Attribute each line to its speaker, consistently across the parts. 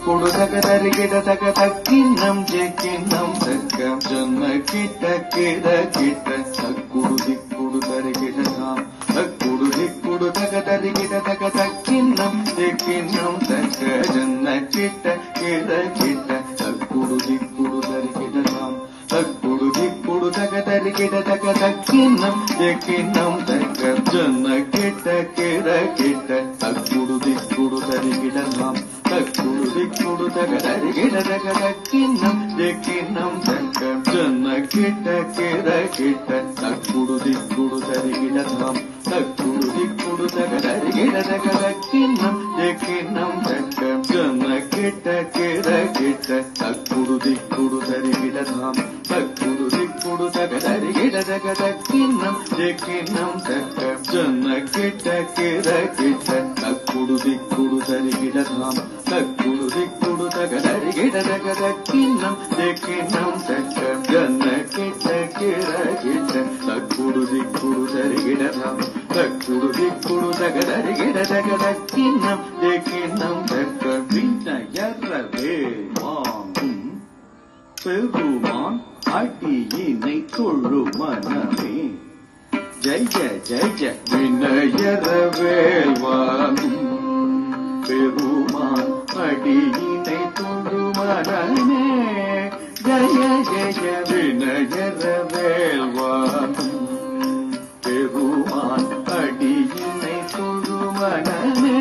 Speaker 1: కుడు తగ తరిగిడ తగ తక్కిన్నం చెక్కిన్నం తగ్గం జొన్న కిట్ట కిడ కిట్ట తక్కుడు దిక్కుడు తరిగిడ తాం తక్కుడు దిక్కుడు తగ తరిగిడ తగ తక్కిన్నం చెక్కిన్నం తగ్గ జొన్న కిట్ట కిడ కిట్ట తక్కుడు దిక్కుడు తరిగిడ తాం తక్కుడు దిక్కుడు తగ తరిగిడ తగ తక్కిన్నం చెక్కిన్నం తగ్గ జొన్న కిట్ట కిడ కిట్ట తక్కుడు దిక్కుడు తరిగిడ తాం తక్కుడు దిక్కుడు తగ తరిగిడ తగ తక్కిన్నం చెక్కిన్నం తగ్గ జొన్న కిట్ట కిడ కిట్ట తక్కుడు దిక్కుడు తరిగిడ తాం తక్కుడు దిక్కుడు తగ తరిగిడ తగ తక్కిన్నం చెక్కిన్నం తగ్గ జొన్న కిట్ట కిడ కిట్ట తక్కుడు దిక్కుడు తరిగిడ తాం తక్కుడు దిక్కుడు తగ తరిగిడ తగ తక్కిన్నం చెక్కిన్నం తగ్గ జొన్న కిట్ట కిడ కిట్ట తక్కుడు దిక్కుడు తరిగిడ తాం తక్కుడు దిక్కుడు తగ తరిగిడ తగ తక్కిన్నం చెక్కిన్నం తగ్గ జొన్న కిట్ట కిడ కిట్ట తక్కుడు దిక్కుడు తరిగిడ తాం తక్కుడు దిక్కుడు తగ తరిగిడ తగ తక్కిన్నం చెక్కిన్నం తగ్గ விண்ண எறவே வாங்கும் பெருமான் அடியினை தொழு மனமே ஜெய ஜெய விண்ணயரவேல் வாங்கும் பெருமான் அடியினை தொழு மனமே ஜெய ஜெய விண்ணயரவேல் வாங்கும் பெருமான் அடியினை தொழு மனமே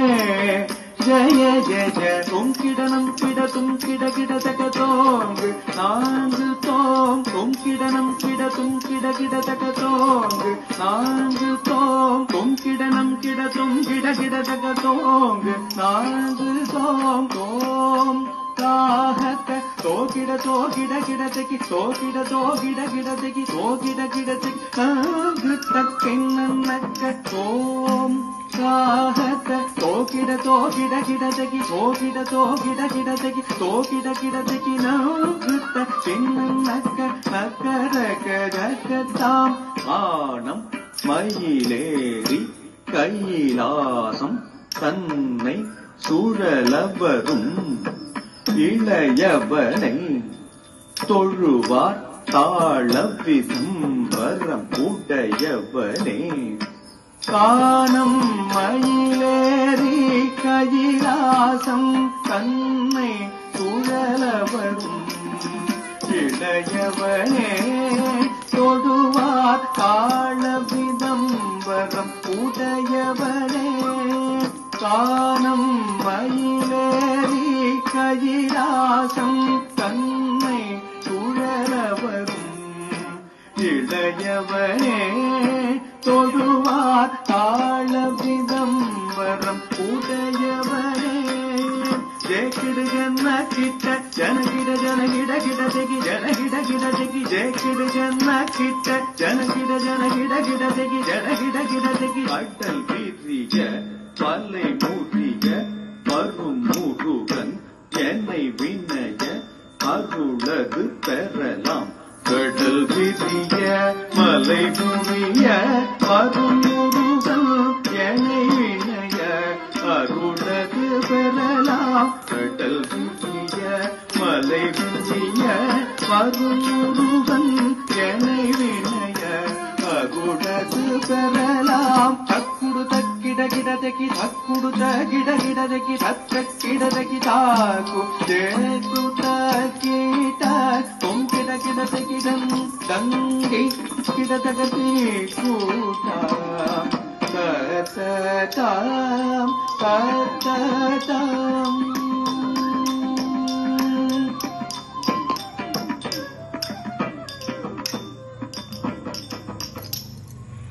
Speaker 1: ஜய ஜய தொங்கிடனம் கிட துங்கிட கிட தக தோங்கு நான்கு தோம் தொங்கிடனம் கிட துங்கிட கிட தக தோங்கு நான்கு தோம் தொங்கிடனம் கிட துங்கிட கிட தக தோங்கு நான்கு தோம் தோம் தாகத்த தோகிட தோகிட கிடதகி தோகிட தோகிட கிடதகி தோகிட கிடதகி நான்கு தக்கென்னக்க தோம் தாகத்த தோகிட தோகிட கிடதகி தோகிட தோகிட கிடதகி தோகிட கிடதகி நான்கு தக்கென்னக்க நக்கரகதகதாம் ஆனம் மயிலேறி கையிலாசம் தன்னை சுழலவரும் இளையவனை தொழுவார் தாழ விதம்பரம் உடையவனே காணம் மயிலேறி கையிலாசம் தன்னை சுழலவரும் இளையவனே தொழுவார் தாழ விதம்பரம் உடையவனே காணம் மயிலேறி கையிலாசம் தன்னை சுழலவரும் இளையவனே தொழுவார் தாழ விதம்பரம் உடையவனே ஜெகிட ஜன்ன கிட்ட ஜனகிட ஜனகிட கிடதகி ஜனகிட கிடதகி ஜெகிட ஜன்ன கிட்ட ஜனகிட ஜனகிட கிடதகி ஜனகிட கிடதகி அட்டல் வீற்றிய பல்லை மூட்டிய வரும் முருகன் என்னை விண்ணய அருளது பெறலாம் கடல் விதிய மலை புரிய வரும் முருகன் என்னை விண்ணய அருளது பெறலாம் கடல் விதிய மலை புரிய வரும் முருகன் என்னை விண்ணய அருளது பெறலாம் தக்குடு தக்கிட கிடதகி தக்குடு தகிட கிடதகி தக்க கிடதகி தாக்கு தேக்கு தக்கிட தொங்கிட கிடதகி தங்கை கிடதகி கூட்டாம் கத்ததாம் கத்ததாம்